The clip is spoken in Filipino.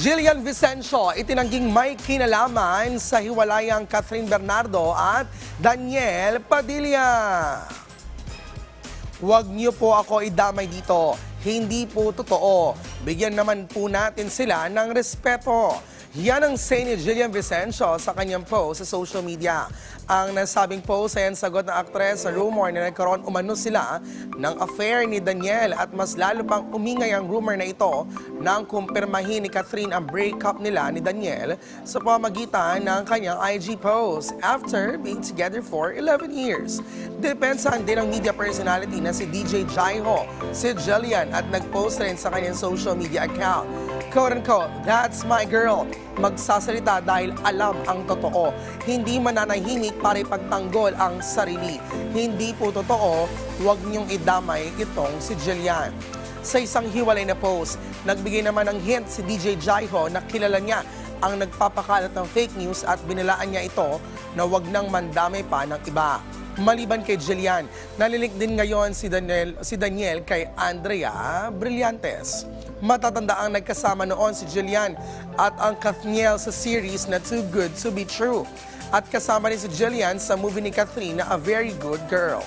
Jillian Vicencio itinangging may kinalaman sa hiwalayang Catherine Bernardo at Daniel Padilla. Huwag niyo po ako idamay dito. Hindi po totoo. Bigyan naman po natin sila ng respeto. Yan ang say ni Jillian Vicencio sa kanyang post sa social media. Ang nasabing post ay ang sagot ng aktres sa rumor na nagkaroon umano sila ng affair ni Daniel at mas lalo pang umingay ang rumor na ito nang kumpirmahin ni Catherine ang breakup nila ni Daniel sa pamamagitan ng kanyang IG post after being together for 11 years. Depensahan din ng media personality na si DJ Jaiho, si Jillian at nag-post rin sa kanyang social media account. Quote-unquote, "That's my girl." Magsasalita dahil alam ang totoo. Hindi mananahimik para ipagtanggol ang sarili. Hindi po totoo, huwag niyong idamay itong si Jillian. Sa isang hiwalay na post, nagbigay naman ng hint si DJ Jaiho na kilala niya ang nagpapakalat ng fake news at binilaan niya ito na huwag nang mandamay pa ng iba. Maliban kay Jillian, nalilik din ngayon si Daniel kay Andrea Brillantes. Matatanda ang nagkasama noon si Jillian at ang Kathniel sa series na Too Good to Be True. At kasama rin si Jillian sa movie ni Catherine na A Very Good Girl.